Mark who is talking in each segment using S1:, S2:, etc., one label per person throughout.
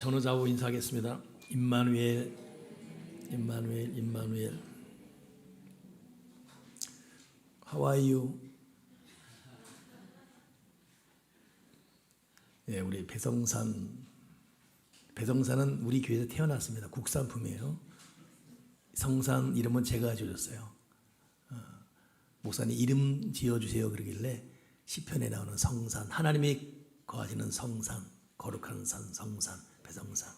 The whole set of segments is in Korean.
S1: 전우자고 인사하겠습니다. 임마누엘, 임마누엘, 임마누엘. How are you? 네, 우리 배성산은 우리 교회에서 태어났습니다. 국산품이에요. 성산 이름은 제가 지어줬어요. 목사님 이름 지어주세요 그러길래 시편에 나오는 성산, 하나님이 거하시는 성산, 거룩한 산, 성산, 배성산.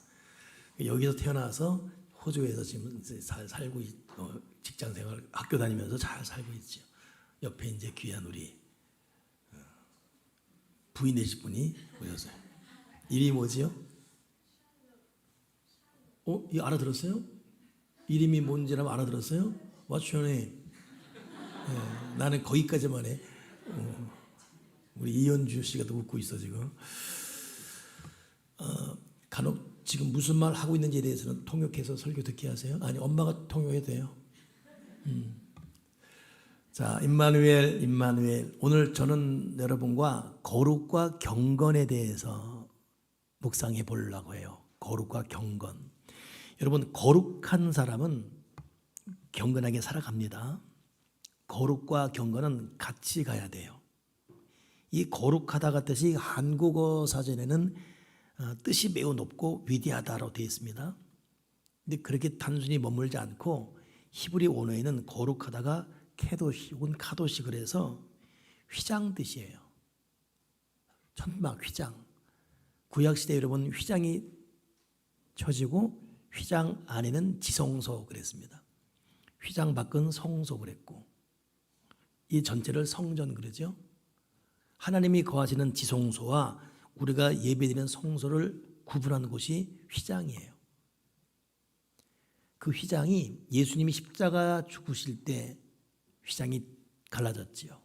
S1: 여기서 태어나서 호주에서 지금 잘 살고 직장생활, 학교 다니면서 잘 살고 있죠. 옆에 이제 귀한 우리 부인 되실 분이 오셨어요. 이름이 뭐지요? 이거 알아들었어요? 이름이 뭔지라면 알아들었어요? What's your name? 네, 나는 거기까지만 해. 우리 이현주 씨가 또 웃고 있어 지금. 간혹 지금 무슨 말 하고 있는지에 대해서는 통역해서 설교 듣게 하세요. 아니 엄마가 통역해도 돼요. 자, 임마누엘, 임마누엘. 오늘 저는 여러분과 거룩과 경건에 대해서 묵상해 보려고 해요. 거룩과 경건. 여러분, 거룩한 사람은 경건하게 살아갑니다. 거룩과 경건은 같이 가야 돼요. 이 거룩하다가 뜻이 한국어 사전에는 뜻이 매우 높고 위대하다로 되어 있습니다. 근데 그렇게 단순히 머물지 않고 히브리 원어에는 거룩하다가 케도시 혹은 카도시 그래서 휘장 뜻이에요. 천막 휘장. 구약시대 여러분 휘장이 쳐지고 휘장 안에는 지성소 그랬습니다. 휘장 밖은 성소 그랬고 이 전체를 성전 그러죠. 하나님이 거하시는 지성소와 우리가 예배드리는 성소를 구분하는 곳이 휘장이에요. 그 휘장이 예수님이 십자가 죽으실 때 휘장이 갈라졌지요.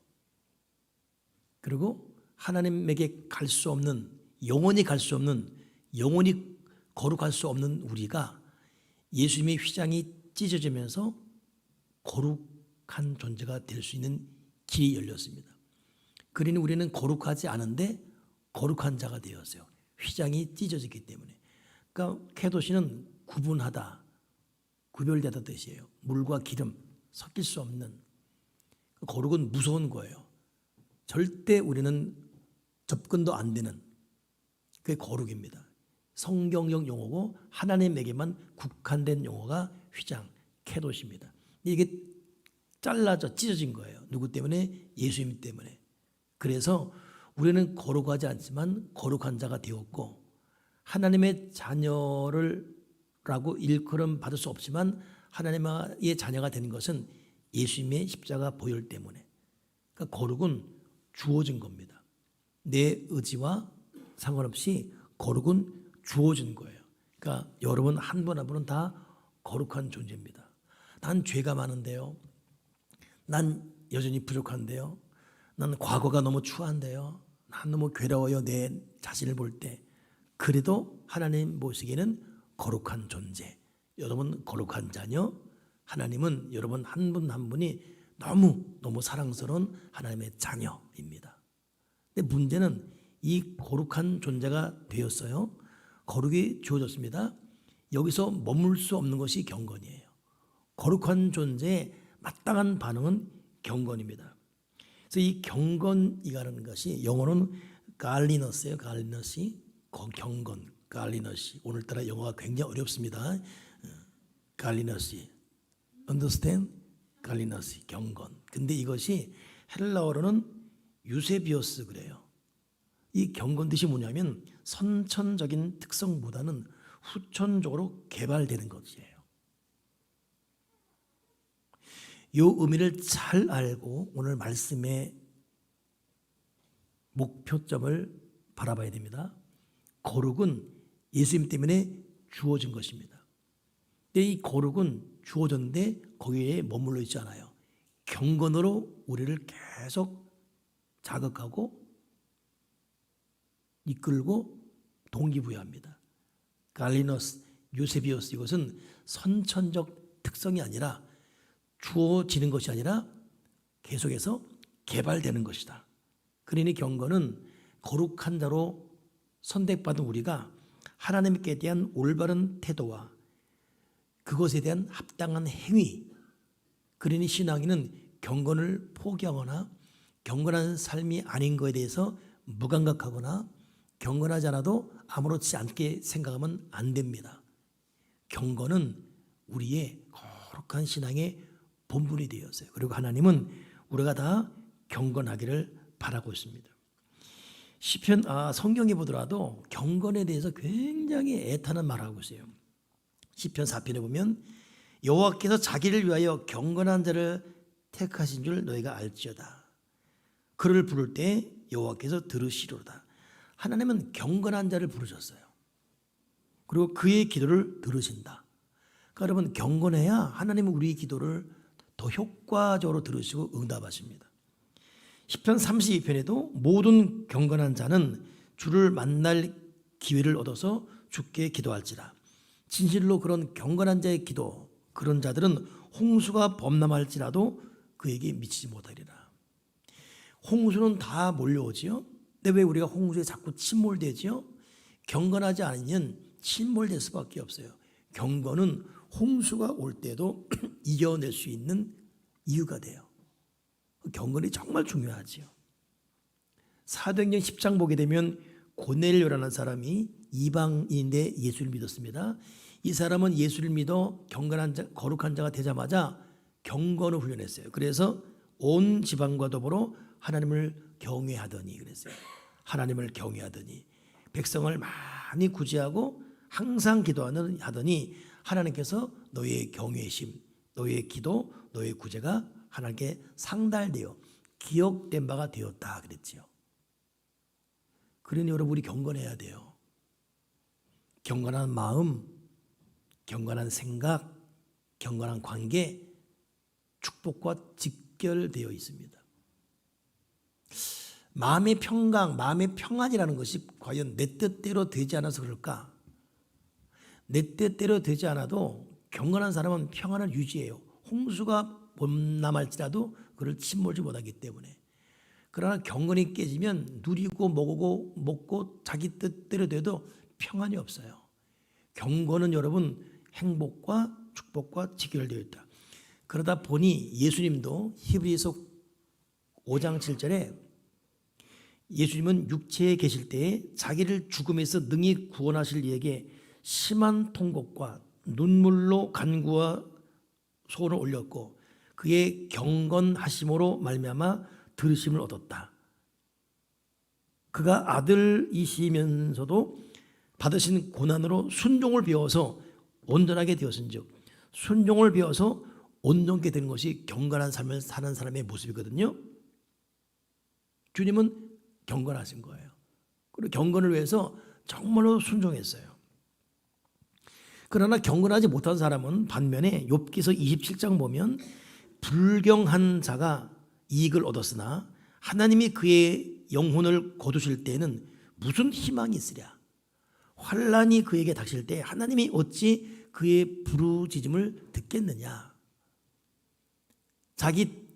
S1: 그리고 하나님에게 갈 수 없는, 영원히 갈 수 없는, 영원히 거룩할 수 없는 우리가 예수님의 휘장이 찢어지면서 거룩한 존재가 될 수 있는 길이 열렸습니다. 그러니 우리는 거룩하지 않은데 거룩한 자가 되었어요. 휘장이 찢어졌기 때문에. 그러니까 케도시는 구분하다, 구별되다 뜻이에요. 물과 기름 섞일 수 없는. 거룩은 무서운 거예요. 절대 우리는 접근도 안 되는 그게 거룩입니다. 성경적 용어고 하나님에게만 국한된 용어가 휘장, 케도시입니다. 이게 잘라져 찢어진 거예요. 누구 때문에? 예수님 때문에. 그래서 우리는 거룩하지 않지만 거룩한 자가 되었고 하나님의 자녀라고 일컬음 받을 수 없지만 하나님의 자녀가 되는 것은 예수님의 십자가 보혈 때문에. 그러니까 거룩은 주어진 겁니다. 내 의지와 상관없이 거룩은 주어진 거예요. 그러니까 여러분 한 분 한 분은 다 거룩한 존재입니다. 난 죄가 많은데요. 난 여전히 부족한데요. 난 과거가 너무 추한데요. 난 너무 괴로워요. 내 자신을 볼 때. 그래도 하나님 보시기에는 거룩한 존재. 여러분 거룩한 자녀. 하나님은 여러분 한 분 한 분이 너무 사랑스러운 하나님의 자녀입니다. 근데 문제는 이 거룩한 존재가 되었어요. 거룩이 주어졌습니다. 여기서 머물 수 없는 것이 경건이에요. 거룩한 존재에 마땅한 반응은 경건입니다. 그래서 이 경건이라는 것이 영어로는 갈리너스예요. 갈리너시, 경건, 갈리너시. 오늘따라 영어가 굉장히 어렵습니다. 갈리너시, understand? 갈리너시, 경건. 근데 이것이 헬라어로는 유세비오스 그래요. 이 경건 뜻이 뭐냐면 선천적인 특성보다는 후천적으로 개발되는 것이에요. 이 의미를 잘 알고 오늘 말씀의 목표점을 바라봐야 됩니다. 거룩은 예수님 때문에 주어진 것입니다. 근데 이 거룩은 주어졌는데 거기에 머물러 있지 않아요. 경건으로 우리를 계속 자극하고 이끌고 동기부여합니다. 갈리너스, 유세비오스 이것은 선천적 특성이 아니라 주어지는 것이 아니라 계속해서 개발되는 것이다. 그러니 경건은 거룩한 자로 선택받은 우리가 하나님께 대한 올바른 태도와 그것에 대한 합당한 행위. 그러니 신앙인은 경건을 포기하거나 경건한 삶이 아닌 것에 대해서 무감각하거나 경건하지 않아도 아무렇지 않게 생각하면 안 됩니다. 경건은 우리의 거룩한 신앙의 본분이 되었어요. 그리고 하나님은 우리가 다 경건하기를 바라고 있습니다. 시편 성경에 보더라도 경건에 대해서 굉장히 애타는 말하고 있어요. 시편 4편에 보면 여호와께서 자기를 위하여 경건한 자를 택하신 줄 너희가 알지어다. 그를 부를 때 여호와께서 들으시리로다. 하나님은 경건한 자를 부르셨어요. 그리고 그의 기도를 들으신다. 그러니까 여러분 경건해야 하나님은 우리 기도를 더 효과적으로 들으시고 응답하십니다. 시편 32편에도 모든 경건한 자는 주를 만날 기회를 얻어서 주께 기도할지라. 진실로 그런 경건한 자의 기도, 그런 자들은 홍수가 범람할지라도 그에게 미치지 못하리라. 홍수는 다 몰려오지요. 근데 왜 우리가 홍수에 자꾸 침몰되지요? 경건하지 않으면 침몰될 수밖에 없어요. 경건은 홍수가 올 때도 이겨낼 수 있는 이유가 돼요. 경건이 정말 중요하지요. 사도행전 10장 보게 되면 고넬료라는 사람이 이방인인데 예수를 믿었습니다. 이 사람은 예수를 믿어 경건한 자, 거룩한 자가 되자마자 경건을 훈련했어요. 그래서 온 지방과 더불어 하나님을 경외하더니 그랬어요. 하나님을 경외하더니 백성을 많이 구제하고 항상 기도하더니 하나님께서 너의 경외심, 너의 기도, 너의 구제가 하나님께 상달되어 기억된 바가 되었다 그랬지요. 그러니 여러분 우리 경건해야 돼요. 경건한 마음, 경건한 생각, 경건한 관계, 축복과 직결되어 있습니다. 마음의 평강, 마음의 평안이라는 것이 과연 내 뜻대로 되지 않아서 그럴까? 내 뜻대로 되지 않아도 경건한 사람은 평안을 유지해요. 홍수가 범람할지라도 그를 침몰지 못하기 때문에. 그러나 경건이 깨지면 누리고 먹고 자기 뜻대로 돼도 평안이 없어요. 경건은 여러분 행복과 축복과 직결되어 있다. 그러다 보니 예수님도 히브리서 5장 7절에 예수님은 육체에 계실 때에 자기를 죽음에서 능히 구원하실 이에게 심한 통곡과 눈물로 간구와 소원을 올렸고 그의 경건하심으로 말미암아 들으심을 얻었다. 그가 아들이시면서도 받으신 고난으로 순종을 배워서 온전하게 되었은즉 순종을 배워서 온전하게 된 것이 경건한 삶을 사는 사람의 모습이거든요. 주님은 경건하신 거예요. 그리고 경건을 위해서 정말로 순종했어요. 그러나 경건하지 못한 사람은 반면에 욥기서 27장 보면 불경한 자가 이익을 얻었으나 하나님이 그의 영혼을 거두실 때에는 무슨 희망이 있으랴. 환난이 그에게 닥칠 때 하나님이 어찌 그의 부르짖음을 듣겠느냐. 자기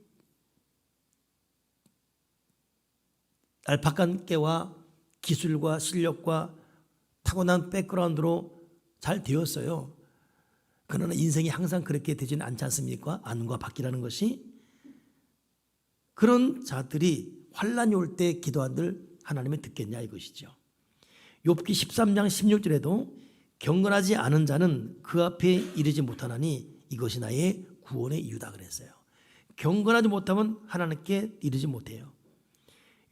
S1: 알파간 깨와 기술과 실력과 타고난 백그라운드로 잘 되었어요. 그러나 인생이 항상 그렇게 되지는 않지 않습니까? 안과 밖이라는 것이. 그런 자들이 환난이 올 때 기도한들 하나님이 듣겠냐 이것이죠. 욥기 13장 16절에도 경건하지 않은 자는 그 앞에 이르지 못하나니 이것이 나의 구원의 이유다 그랬어요. 경건하지 못하면 하나님께 이르지 못해요.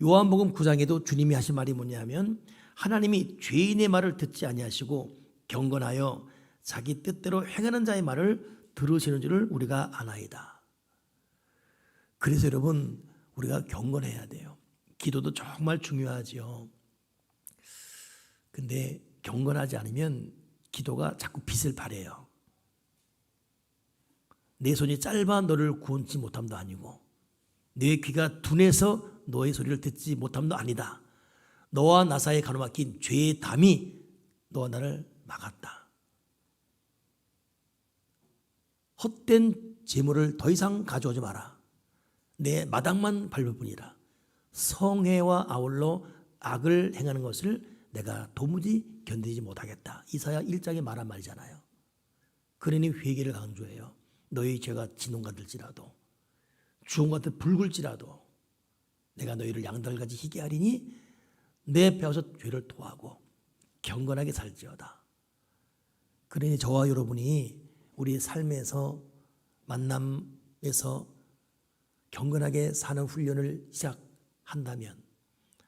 S1: 요한복음 9장에도 주님이 하신 말이 뭐냐면 하나님이 죄인의 말을 듣지 아니하시고 경건하여 자기 뜻대로 행하는 자의 말을 들으시는 줄을 우리가 아나이다. 그래서 여러분 우리가 경건해야 돼요. 기도도 정말 중요하죠. 근데 경건하지 않으면 기도가 자꾸 빛을 발해요. 내 손이 짧아 너를 구원치 못함도 아니고 내 귀가 둔해서 너의 소리를 듣지 못함도 아니다. 너와 나 사이에 가로막힌 죄의 담이 너와 나를 막았다. 헛된 재물을 더 이상 가져오지 마라. 내 마당만 밟을 뿐이라. 성회와 아울러 악을 행하는 것을 내가 도무지 견디지 못하겠다. 이사야 1장에 말한 말이잖아요. 그러니 회개를 강조해요. 너희 죄가 진홍 같을지라도 주홍 같은 붉을지라도 내가 너희를 양털같이 희게 하리니 내 뼈에서 죄를 토하고 경건하게 살지어다. 그러니 저와 여러분이 우리 삶에서 만남에서 경건하게 사는 훈련을 시작한다면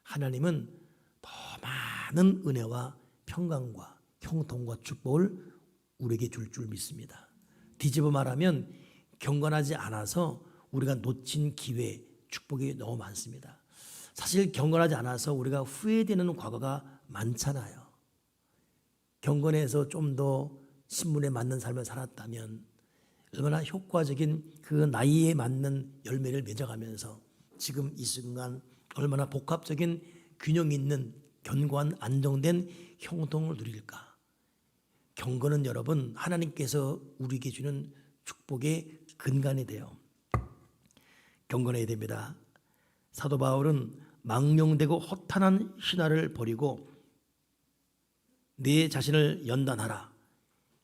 S1: 하나님은 더 많은 은혜와 평강과 형통과 축복을 우리에게 줄 줄 믿습니다. 뒤집어 말하면 경건하지 않아서 우리가 놓친 기회, 축복이 너무 많습니다. 사실 경건하지 않아서 우리가 후회되는 과거가 많잖아요. 경건해서 좀 더 신분에 맞는 삶을 살았다면 얼마나 효과적인 그 나이에 맞는 열매를 맺어가면서 지금 이 순간 얼마나 복합적인 균형 있는 견고한 안정된 형통을 누릴까. 경건은 여러분 하나님께서 우리에게 주는 축복의 근간이 돼요. 경건해야 됩니다. 사도 바울은 망령되고 허탄한 신화를 버리고 내 자신을 연단하라.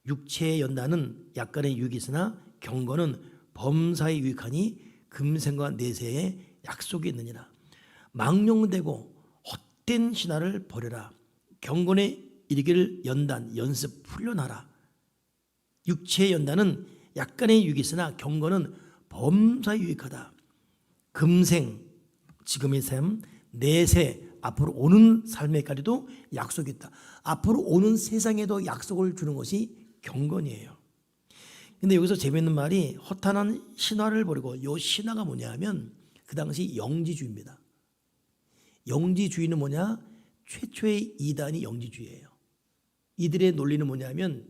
S1: 육체의 연단은 약간의 유익이 있으나 경건은 범사에 유익하니 금생과 내세에 약속이 있느니라. 망령되고 헛된 신화를 버려라. 경건에 이르기를 연단, 연습, 훈련하라. 육체의 연단은 약간의 유익이 있으나 경건은 범사에 유익하다. 금생, 지금의 삶, 내세, 앞으로 오는 삶에까지도 약속이 있다. 앞으로 오는 세상에도 약속을 주는 것이 경건이에요. 근데 여기서 재미있는 말이 허탄한 신화를 버리고, 이 신화가 뭐냐 하면 그 당시 영지주의입니다. 영지주의는 뭐냐? 최초의 이단이 영지주의예요. 이들의 논리는 뭐냐면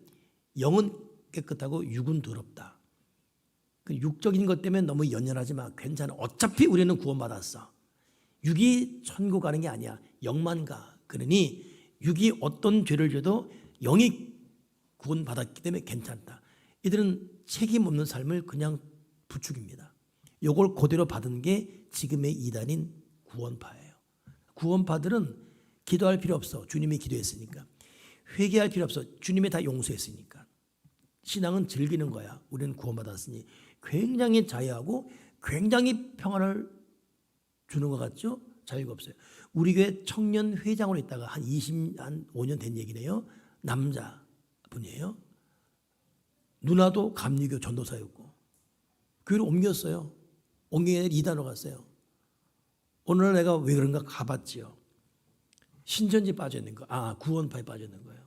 S1: 영은 깨끗하고 육은 더럽다. 그 육적인 것 때문에 너무 연연하지 마. 괜찮아. 어차피 우리는 구원받았어. 육이 천국 가는 게 아니야. 영만 가. 그러니 육이 어떤 죄를 져도 영이 구원받았기 때문에 괜찮다. 이들은 책임 없는 삶을 그냥 부추깁니다. 이걸 그대로 받은 게 지금의 이단인 구원파예요. 구원파들은 기도할 필요 없어. 주님이 기도했으니까. 회개할 필요 없어. 주님이 다 용서했으니까. 신앙은 즐기는 거야. 우리는 구원받았으니. 굉장히 자유하고 굉장히 평안을 주는 것 같죠? 자유가 없어요. 우리 교회 청년 회장으로 있다가 한 5년 된 얘기네요. 남자분이에요. 누나도 감리교 전도사였고 교회를 옮겼어요. 옮기게 이단으로 갔어요. 어느 날 내가 왜 그런가 가봤지요. 신천지 빠져 있는 거. 구원파에 빠져 있는 거예요.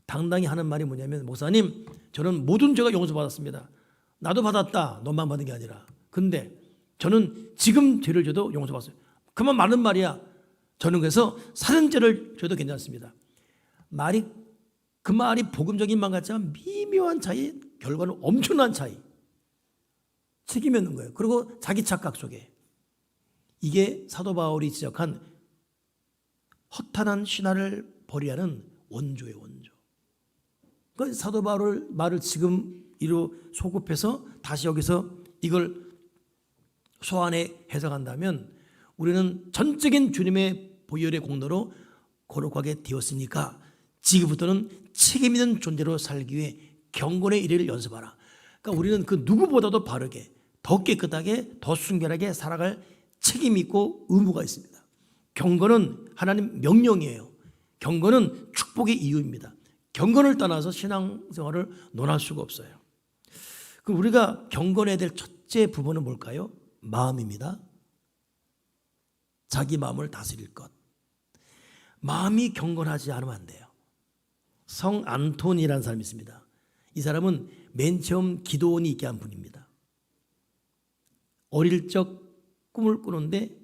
S1: 당당히 하는 말이 뭐냐면, 목사님, 저는 모든 죄가 용서받았습니다. 나도 받았다. 너만 받은 게 아니라. 근데 저는 지금 죄를 져도 용서받았어요. 그만 많은 말이야. 저는 그래서 살인죄를 져도 괜찮습니다. 그 말이 복음적인 말 같지만 미묘한 차이, 결과는 엄청난 차이. 책임이 없는 거예요. 그리고 자기 착각 속에. 이게 사도 바울이 지적한 허탄한 신화를 버리라는 원조예요, 원조. 그 사도 바울 말을 지금 이로 소급해서 다시 여기서 이걸 소환해 해석한다면 우리는 전적인 주님의 보혈의 공로로 거룩하게 되었으니까 지금부터는 책임 있는 존재로 살기 위해 경건의 일을 연습하라. 그러니까 우리는 그 누구보다도 바르게, 더 깨끗하게, 더 순결하게 살아갈 책임이 있고 의무가 있습니다. 경건은 하나님 명령이에요. 경건은 축복의 이유입니다. 경건을 떠나서 신앙생활을 논할 수가 없어요. 그럼 우리가 경건해야 될 첫째 부분은 뭘까요? 마음입니다. 자기 마음을 다스릴 것. 마음이 경건하지 않으면 안 돼요. 성 안톤이라는 사람이 있습니다. 이 사람은 맨 처음 기도원이 있게 한 분입니다. 어릴 적 꿈을 꾸는데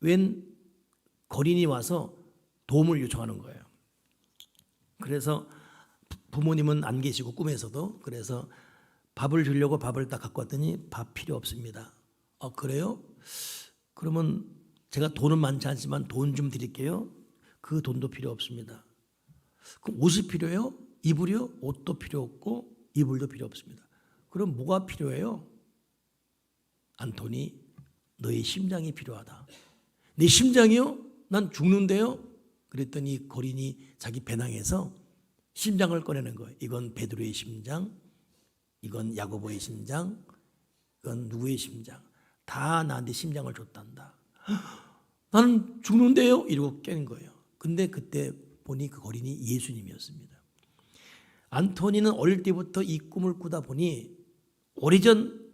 S1: 웬 거린이 와서 도움을 요청하는 거예요. 그래서 부모님은 안 계시고 꿈에서도, 그래서 밥을 주려고 밥을 딱 갖고 왔더니 밥 필요 없습니다. 그래요? 그러면 제가 돈은 많지 않지만 돈 좀 드릴게요. 그 돈도 필요 없습니다. 그럼 옷이 필요해요? 이불이요? 옷도 필요 없고 이불도 필요 없습니다. 그럼 뭐가 필요해요? 안토니, 너의 심장이 필요하다. 내 심장이요? 난 죽는데요? 그랬더니 거린이 자기 배낭에서 심장을 꺼내는 거예요. 이건 베드로의 심장, 이건 야고보의 심장, 이건 누구의 심장. 다 나한테 심장을 줬단다. 나는 죽는데요? 이러고 깬 거예요. 근데 그때 보니 그 거린이 예수님이었습니다. 안토니는 어릴 때부터 이 꿈을 꾸다 보니 오래전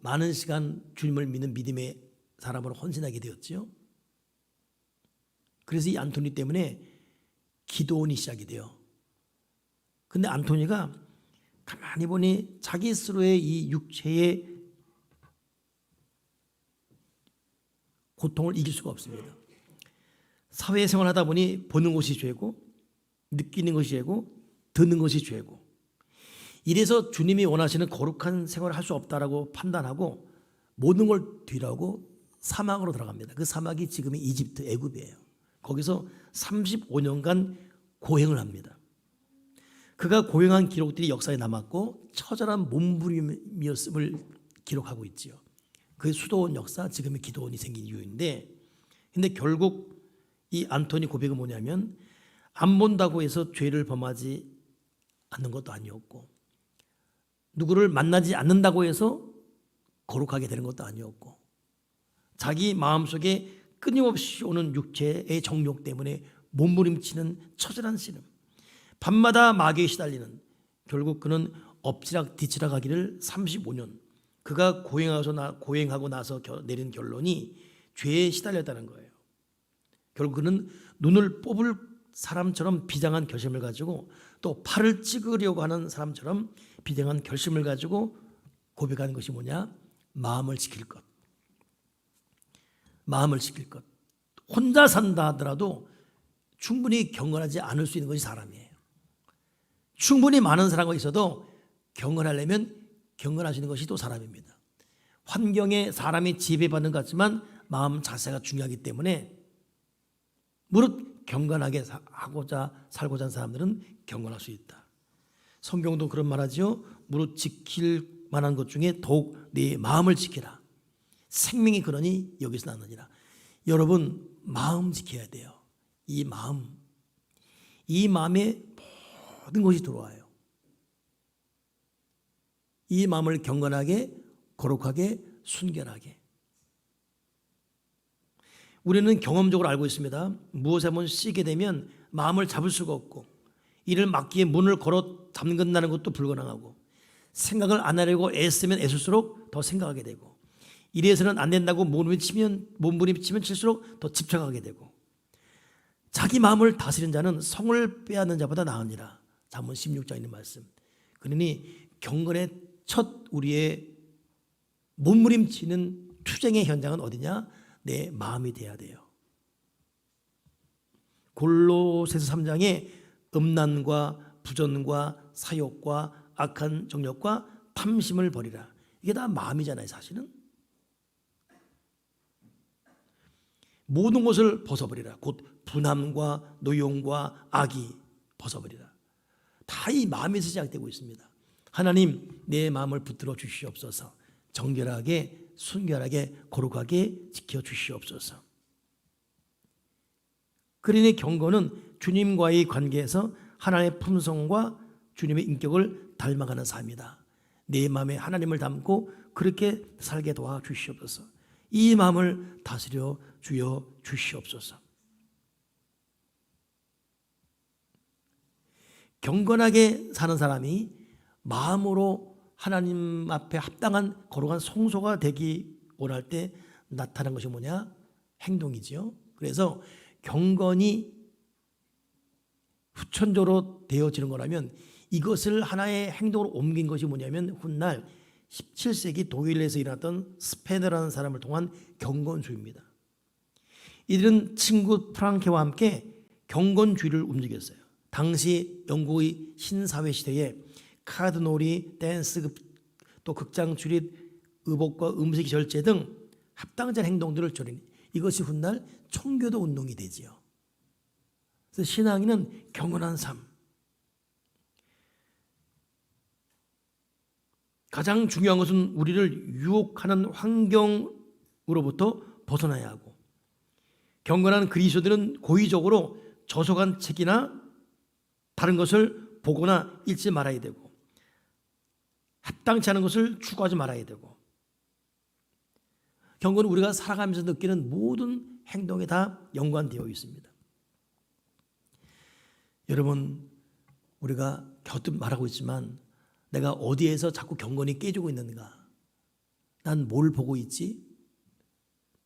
S1: 많은 시간 주님을 믿는 믿음의 사람으로 헌신하게 되었죠. 그래서 이 안토니 때문에 기도원이 시작이 돼요. 근데 안토니가 가만히 보니 자기 스스로의 이 육체의 고통을 이길 수가 없습니다. 사회생활 하다 보니 보는 것이 죄고 느끼는 것이 죄고 듣는 것이 죄고, 이래서 주님이 원하시는 거룩한 생활을 할 수 없다라고 판단하고 모든 걸 뒤로하고 사막으로 들어갑니다. 그 사막이 지금의 이집트 애굽이에요. 거기서 35년간 고행을 합니다. 그가 고행한 기록들이 역사에 남았고 처절한 몸부림이었음을 기록하고 있지요. 그게 수도원 역사, 지금의 기도원이 생긴 이유인데, 근데 결국 이 안토니 고백은 뭐냐면 안 본다고 해서 죄를 범하지 않는 것도 아니었고, 누구를 만나지 않는다고 해서 거룩하게 되는 것도 아니었고, 자기 마음속에 끊임없이 오는 육체의 정욕 때문에 몸부림치는 처절한 씨름, 밤마다 마귀에 시달리는, 결국 그는 엎치락 뒤치락 하기를 35년 그가 고행하고 나서 내린 결론이 죄에 시달렸다는 거예요. 결국 그는 눈을 뽑을 사람처럼 비장한 결심을 가지고, 또 팔을 찍으려고 하는 사람처럼 비장한 결심을 가지고 고백하는 것이 뭐냐? 마음을 지킬 것. 마음을 지킬 것. 혼자 산다 하더라도 충분히 경건하지 않을 수 있는 것이 사람이에요. 충분히 많은 사람과 있어도 경건하려면 경건할 수 있는 것이 또 사람입니다. 환경에 사람이 지배받는 것 같지만 마음 자세가 중요하기 때문에 무릇 경건하게 살고자 하는 사람들은 경건할 수 있다. 성경도 그런 말하죠. 무릇 지킬 만한 것 중에 더욱 네 마음을 지키라. 생명이 그러니 여기서 나느니라. 여러분, 마음 지켜야 돼요. 이 마음에 모든 것이 들어와요. 이 마음을 경건하게, 거룩하게, 순결하게. 우리는 경험적으로 알고 있습니다. 무엇에 한번 씌게 되면 마음을 잡을 수가 없고, 이를 막기에 문을 걸어 잠근다는 것도 불가능하고, 생각을 안 하려고 애쓰면 애쓸수록 더 생각하게 되고, 이래서는 안 된다고 몸부림치면 칠수록 더 집착하게 되고, 자기 마음을 다스리는 자는 성을 빼앗는 자보다 나으니라. 잠언 16장에 있는 말씀. 그러니 경건의 첫 우리의 몸부림치는 투쟁의 현장은 어디냐? 내 마음이 돼야 돼요. 골로새서 3장에 음란과 부전과 사욕과 악한 정욕과 탐심을 버리라. 이게 다 마음이잖아요, 사실은. 모든 것을 벗어버리라. 곧 분함과 노용과 악이 벗어버리라. 다 이 마음에서 시작되고 있습니다. 하나님, 내 마음을 붙들어 주시옵소서. 정결하게, 순결하게, 거룩하게 지켜주시옵소서. 그러니 경건은 주님과의 관계에서 하나님의 품성과 주님의 인격을 닮아가는 삶이다. 내 마음에 하나님을 담고 그렇게 살게 도와주시옵소서. 이 마음을 다스려 주여 주시옵소서. 경건하게 사는 사람이 마음으로 하나님 앞에 합당한 거룩한 성소가 되기 원할 때 나타난 것이 뭐냐? 행동이지요. 그래서 경건이 후천적으로 되어지는 거라면 이것을 하나의 행동으로 옮긴 것이 뭐냐면 훗날 17세기 독일에서 일어났던 스페너라는 사람을 통한 경건주의입니다. 이들은 친구 프랑케와 함께 경건주의를 움직였어요. 당시 영국의 신사회 시대에 카드놀이, 댄스, 또 극장 출입, 의복과 음식 절제 등 합당한 행동들을 조린, 이것이 훗날 청교도 운동이 되지요. 그래서 신앙인은 경건한 삶, 가장 중요한 것은 우리를 유혹하는 환경으로부터 벗어나야 하고, 경건한 그리스도들은 고의적으로 저속한 책이나 다른 것을 보거나 읽지 말아야 되고, 합당치 않은 것을 추구하지 말아야 되고, 경건은 우리가 살아가면서 느끼는 모든 행동에 다 연관되어 있습니다. 여러분, 우리가 곁듭 말하고 있지만 내가 어디에서 자꾸 경건이 깨지고 있는가? 난 뭘 보고 있지?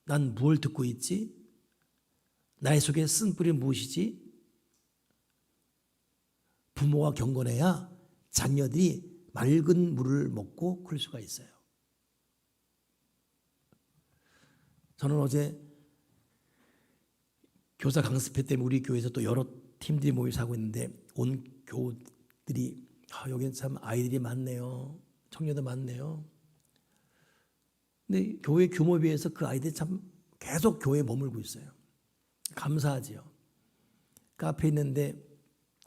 S1: 난 무엇을 듣고 있지? 나의 속에 쓴뿌리 무엇이지? 부모가 경건해야 자녀들이 맑은 물을 먹고 클 수가 있어요. 저는 어제 교사 강습회 때문에 우리 교회에서 또 여러 팀들이 모여서 하고 있는데 온 교우들이 여기는 참 아이들이 많네요. 청년도 많네요. 근데 교회 규모에 비해서 그 아이들이 참 계속 교회에 머물고 있어요. 감사하지요. 카페에 있는데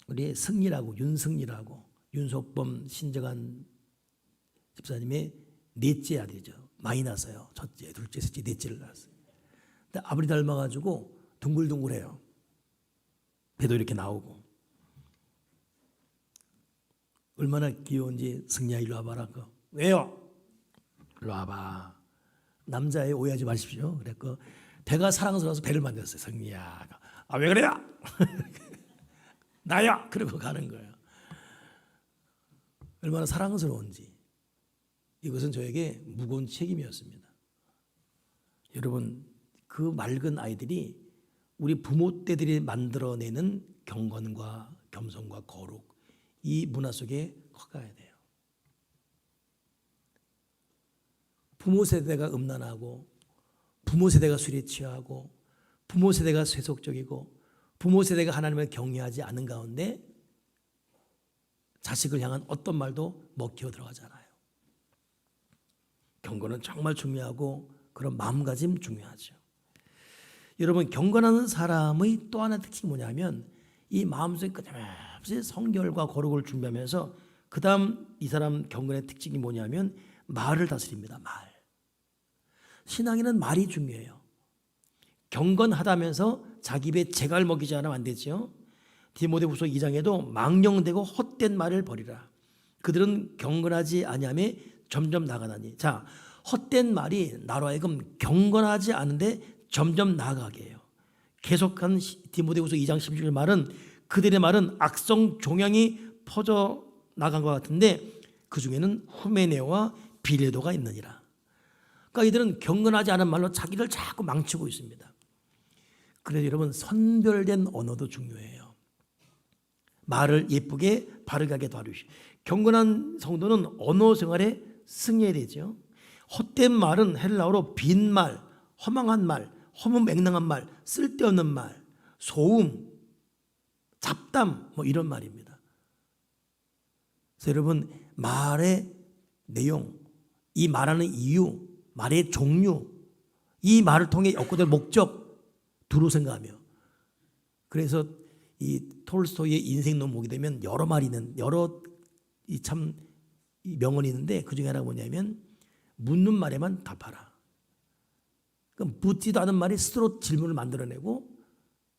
S1: 우리 승리라고, 윤승리라고, 윤석범 신정한 집사님의 넷째 아들이죠. 많이 낳았어요. 첫째, 둘째, 셋째, 넷째를 낳았어요. 근데 아버지 닮아가지고 둥글둥글해요. 배도 이렇게 나오고. 얼마나 귀여운지. 승리야 일로 와봐라. 왜요? 일로 와봐. 남자애 오해하지 마십시오. 그랬고 배가 사랑스러워서 배를 만졌어요. 승리야. 왜 그래요? 나야. 그러고 가는 거예요. 얼마나 사랑스러운지. 이것은 저에게 무거운 책임이었습니다. 여러분, 그 맑은 아이들이 우리 부모 때들이 만들어내는 경건과 겸손과 거룩, 이 문화 속에 커가야 돼요. 부모 세대가 음란하고, 부모 세대가 술에 취하고, 부모 세대가 세속적이고, 부모 세대가 하나님을 경외하지 않은 가운데 자식을 향한 어떤 말도 먹혀 들어가잖아요. 경건은 정말 중요하고 그런 마음가짐 중요하죠. 여러분, 경건하는 사람의 또 하나의 특징이 뭐냐면 이 마음속에 끝없이 성결과 거룩을 준비하면서 그 다음 이 사람 경건의 특징이 뭐냐면 말을 다스립니다. 말. 신앙에는 말이 중요해요. 경건하다면서 자기 입에 재갈 먹이지 않으면 안 되죠. 디모데후서 2장에도 망령되고 헛된 말을 버리라. 그들은 경건하지 아니하며 점점 나가나니. 자, 헛된 말이 나로 하여금 경건하지 않은데 점점 나아가게 해요. 계속한 디모데후서 2장 16절 말은 그들의 말은 악성 종양이 퍼져 나간 것 같은데 그 중에는 후메네오와 비레도가 있느니라. 그러니까 이들은 경건하지 않은 말로 자기를 자꾸 망치고 있습니다. 그래서 여러분, 선별된 언어도 중요해요. 말을 예쁘게 바르게 다루시. 경건한 성도는 언어 생활에 승해야 되죠. 헛된 말은 헬라어로 빈말, 허망한 말, 허무맹랑한 말, 쓸데없는 말, 소음, 잡담 이런 말입니다. 그래서 여러분, 말의 내용, 이 말하는 이유, 말의 종류, 이 말을 통해 얻고될 목적 두루 생각하며. 그래서 이 톨스토이의 인생론 보게 되면 여러 말이 있는 여러 참 명언이 있는데 그 중에 하나가 뭐냐면 묻는 말에만 답하라. 그럼 묻지도 않은 말이 스스로 질문을 만들어내고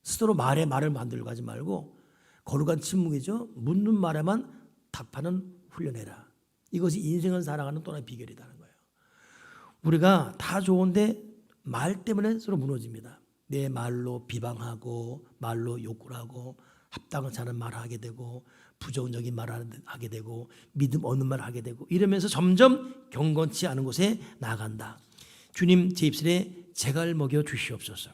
S1: 스스로 말을 만들고 하지 말고 거룩한 침묵이죠. 묻는 말에만 답하는 훈련해라. 이것이 인생을 살아가는 또 하나의 비결이라는 거예요. 우리가 다 좋은데 말 때문에 서로 무너집니다. 내 말로 비방하고 말로 욕을 하고 합당하지 않은 말을 하게 되고 부정적인 말을 하게 되고 믿음 없는 말을 하게 되고 이러면서 점점 경건치 않은 곳에 나아간다. 주님, 제 입술에 재갈 먹여 주시옵소서.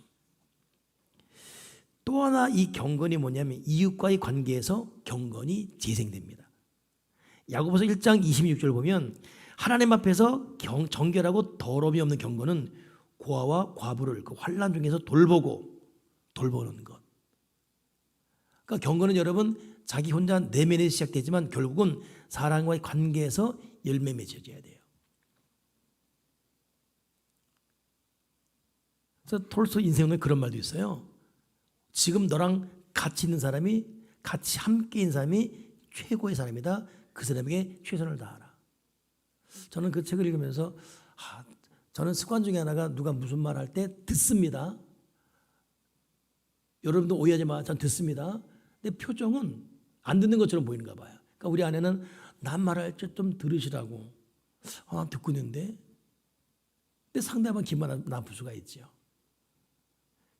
S1: 또 하나 이 경건이 뭐냐면 이웃과의 관계에서 경건이 재생됩니다. 야고보서 1장 26절 보면 하나님 앞에서 정결하고 더러움이 없는 경건은 고아와 과부를 그 환난 중에서 돌보는 것. 그러니까 경건은 여러분 자기 혼자 내면에 시작되지만 결국은 사람과의 관계에서 열매 맺어져야 돼요. 그래서 톨스토이 인생에 그런 말도 있어요. 지금 너랑 같이 있는 사람이, 같이 함께 있는 사람이 최고의 사람이다. 그 사람에게 최선을 다하라. 저는 그 책을 읽으면서 저는 습관 중에 하나가 누가 무슨 말 할 때 듣습니다. 여러분도 오해하지 마. 전 듣습니다. 근데 표정은 안 듣는 것처럼 보이는가 봐요. 그러니까 우리 아내는 난 말할 때 좀 들으시라고. 듣고 있는데. 근데 상대방은 기분 나쁠 수가 있죠.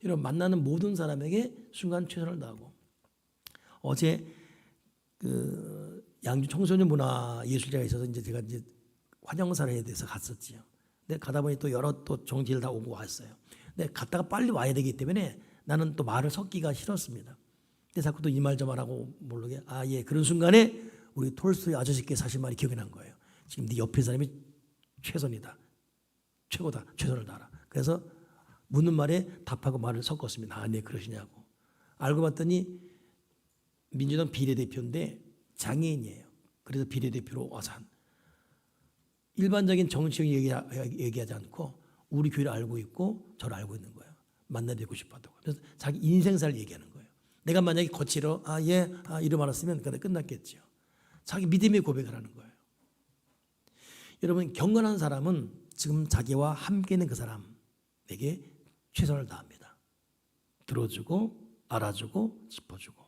S1: 여러분, 만나는 모든 사람에게 순간 최선을 다하고. 어제 양주 청소년 문화 예술제가 있어서 이제 제가 이제 환영사례에 대해서 갔었지요. 근데 가다 보니 또 여러 또 정치를 다 오고 왔어요. 근데 갔다가 빨리 와야 되기 때문에 나는 또 말을 섞기가 싫었습니다. 근데 자꾸 또 이 말 저 말하고 모르게 예, 그런 순간에 우리 톨스토이 아저씨께 사실 말이 기억이 난 거예요. 지금 네 옆에 사람이 최선이다, 최고다, 최선을 다하라. 그래서 묻는 말에 답하고 말을 섞었습니다. 네, 그러시냐고. 알고 봤더니 민주당 비례대표인데 장애인이에요. 그래서 비례대표로 와서 일반적인 정치적 얘기하지 않고 우리 교회를 알고 있고 저를 알고 있는 거예요. 만나 뵙고 싶었다고. 그래서 자기 인생사를 얘기하는 거예요. 내가 만약에 거칠어 이름 알았으면 그때 끝났겠죠. 자기 믿음의 고백을 하는 거예요. 여러분, 경건한 사람은 지금 자기와 함께 있는 그 사람에게 최선을 다합니다. 들어주고 알아주고 짚어주고.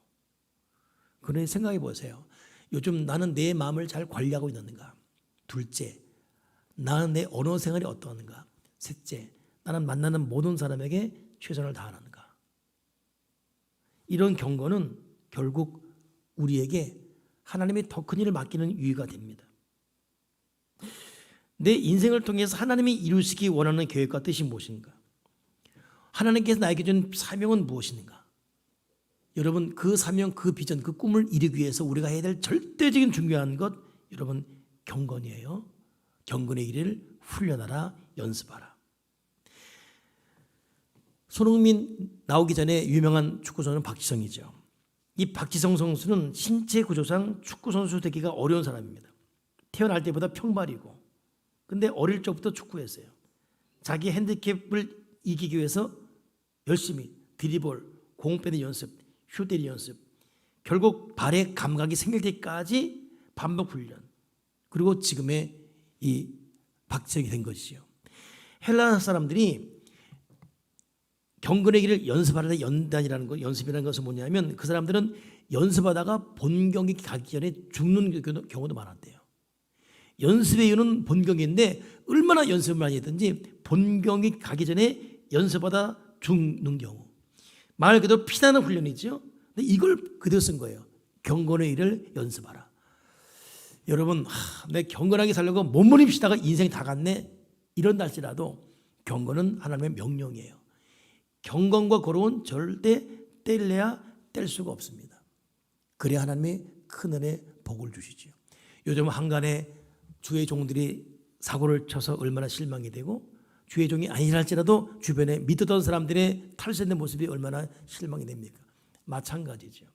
S1: 그러니 생각해 보세요. 요즘 나는 내 마음을 잘 관리하고 있는가? 둘째, 나는 내 언어 생활이 어떠한가? 셋째, 나는 만나는 모든 사람에게 최선을 다하는가? 이런 경건은 결국 우리에게 하나님의 더 큰 일을 맡기는 유의가 됩니다. 내 인생을 통해서 하나님이 이루시기 원하는 계획과 뜻이 무엇인가? 하나님께서 나에게 준 사명은 무엇인가? 여러분, 그 사명, 그 비전, 그 꿈을 이루기 위해서 우리가 해야 될 절대적인 중요한 것, 여러분, 경건이에요. 경건의 길을 훈련하라, 연습하라. 손흥민 나오기 전에 유명한 축구선수는 박지성이죠. 이 박지성 선수는 신체 구조상 축구선수 되기가 어려운 사람입니다. 태어날 때보다 평발이고, 근데 어릴 적부터 축구했어요. 자기 핸디캡을 이기기 위해서 열심히 드리블, 공 빼는 연습, 슛 때리 연습, 결국 발의 감각이 생길 때까지 반복 훈련, 그리고 지금의 이 박지성이 된 것이죠. 헬라 사람들이 경건의 길을 연습하는 데 연단이라는 것, 연습이라는 것은 뭐냐면 그 사람들은 연습하다가 본경기 가기 전에 죽는 경우도 많았대요. 연습의 이유는 본경기인데 얼마나 연습을 많이 했든지 본경기 가기 전에 연습하다 죽는 경우. 말 그대로 피나는 훈련이죠. 근데 이걸 그대로 쓴 거예요. 경건의 일을 연습하라. 여러분, 내 경건하게 살려고 몸부림치다가 인생이 다 갔네. 이런 날씨라도 경건은 하나님의 명령이에요. 경건과 거룩은 절대 뗄래야 뗄 수가 없습니다. 그래야 하나님이 큰 은혜 복을 주시죠. 요즘 한간에 주의 종들이 사고를 쳐서 얼마나 실망이 되고 주의 종이 아니랄지라도 주변에 믿었던 사람들의 탈세된 모습이 얼마나 실망이 됩니까? 마찬가지죠.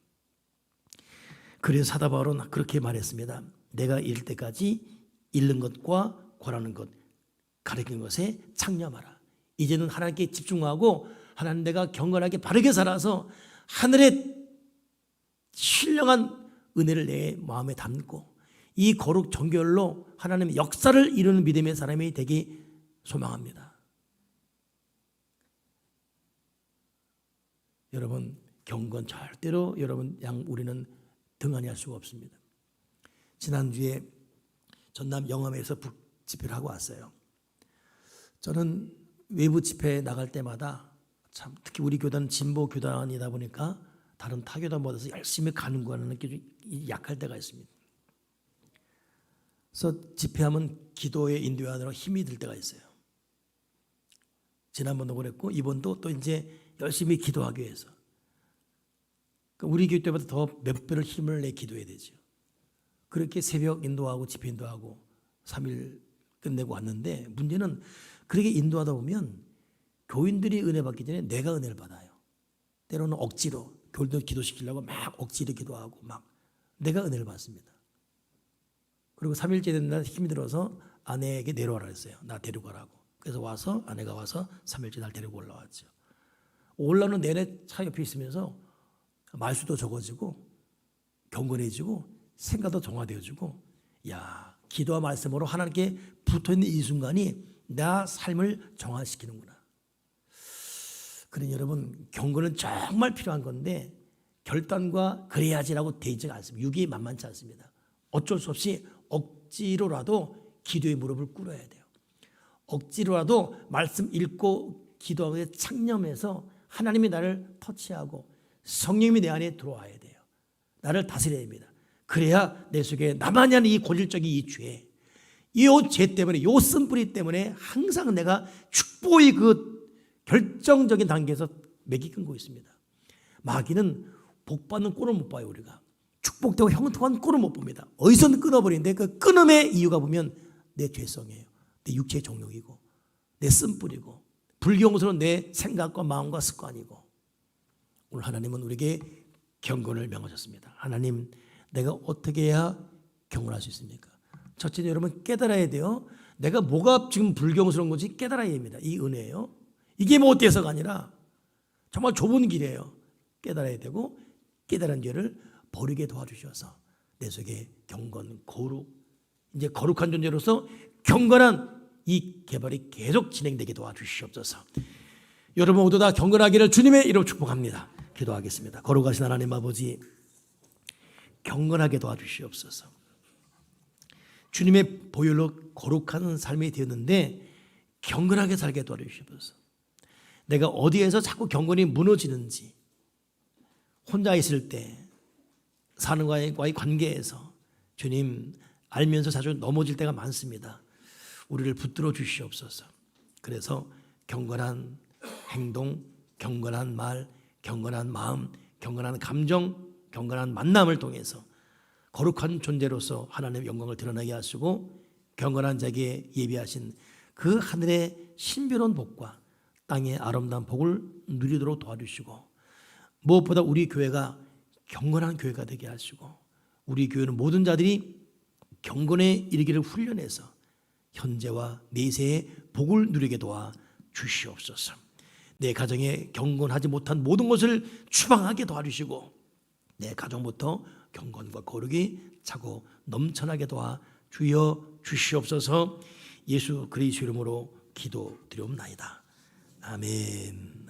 S1: 그래서 사도 바울은 그렇게 말했습니다. 내가 이를 때까지 잃는 것과 권하는 것, 가르치는 것에 창념하라. 이제는 하나님께 집중하고 하나님, 내가 경건하게 바르게 살아서 하늘의 신령한 은혜를 내 마음에 담고 이 거룩 정결로 하나님의 역사를 이루는 믿음의 사람이 되기 소망합니다. 여러분, 경건 절대로 여러분 우리는 등한히 할 수가 없습니다. 지난주에 전남 영암에서 북집회를 하고 왔어요. 저는 외부 집회에 나갈 때마다 참 특히 우리 교단은 진보 교단이다 보니까 다른 타교단보다서 열심히 가는구하는 게 좀 약할 때가 있습니다. 그래서 집회하면 기도에 인도하느라 힘이 들 때가 있어요. 지난번도 그랬고 이번도 또 이제 열심히 기도하기 위해서 우리 교회 때보다 더 몇 배를 힘을 내 기도해야 되죠. 그렇게 새벽 인도하고 집회 인도하고 3일 끝내고 왔는데 문제는 그렇게 인도하다 보면 교인들이 은혜 받기 전에 내가 은혜를 받아요. 때로는 억지로 교인들 기도시키려고 막 억지로 기도하고 막 내가 은혜를 받습니다. 그리고 3일째 된 날 힘이 들어서 아내에게 내려와라 했어요. 나 데리고 가라고. 그래서 와서 아내가 와서 3일째 날 데리고 올라왔죠. 올라오는 내내 차 옆에 있으면서 말수도 적어지고 경건해지고 생각도 정화되어지고, 야, 기도와 말씀으로 하나님께 붙어있는 이 순간이 나 삶을 정화시키는구나. 그러니 여러분, 경건은 정말 필요한 건데 결단과 그래야지라고 되어 있지 않습니다. 육이 만만치 않습니다. 어쩔 수 없이 억지로라도 기도의 무릎을 꿇어야 돼요. 억지로라도 말씀 읽고 기도하고 창념해서 하나님이 나를 터치하고 성령님이 내 안에 들어와야 돼요. 나를 다스려야 됩니다. 그래야 내 속에 나만이 하는 이 고질적인 이 죄, 이 죄 때문에, 이 쓴뿌리 때문에 항상 내가 축복의 그 결정적인 단계에서 맥이 끊고 있습니다. 마귀는 복받는 꼴을 못 봐요. 우리가 축복되고 형통한 꼴을 못 봅니다. 어디서는 끊어버리는데 그 끊음의 이유가 보면 내 죄성이에요. 내 육체의 정욕이고 내 쓴뿌리고 불경스러운 내 생각과 마음과 습관이고. 오늘 하나님은 우리에게 경건을 명하셨습니다. 하나님, 내가 어떻게 해야 경건할 수 있습니까? 첫째는 여러분 깨달아야 돼요. 내가 뭐가 지금 불경스러운 건지 깨달아야 됩니다. 이 은혜예요. 이게 뭐 어때서가 아니라 정말 좁은 길이에요. 깨달아야 되고 깨달은 죄를 버리게 도와주셔서 내 속에 경건, 거룩, 이제 거룩한 존재로서 경건한 이 개발이 계속 진행되게 도와주시옵소서. 여러분 모두 다 경건하기를 주님의 이름으로 축복합니다. 기도하겠습니다. 거룩하신 하나님 아버지, 경건하게 도와주시옵소서. 주님의 보혈로 거룩한 삶이 되었는데 경건하게 살게 도와주시옵소서. 내가 어디에서 자꾸 경건이 무너지는지, 혼자 있을 때 사는 과의 관계에서 주님 알면서 자주 넘어질 때가 많습니다. 우리를 붙들어 주시옵소서. 그래서 경건한 행동, 경건한 말, 경건한 마음, 경건한 감정, 경건한 만남을 통해서 거룩한 존재로서 하나님의 영광을 드러나게 하시고 경건한 자에게 예비하신 그 하늘의 신비로운 복과 땅의 아름다운 복을 누리도록 도와주시고, 무엇보다 우리 교회가 경건한 교회가 되게 하시고 우리 교회는 모든 자들이 경건에 이르기를 훈련해서 현재와 내세의 복을 누리게 도와 주시옵소서. 내 가정에 경건하지 못한 모든 것을 추방하게 도와주시고 내 가정부터 경건과 거룩이 차고 넘쳐나게 도와 주여 주시옵소서. 예수 그리스도 이름으로 기도드리옵나이다. 아멘.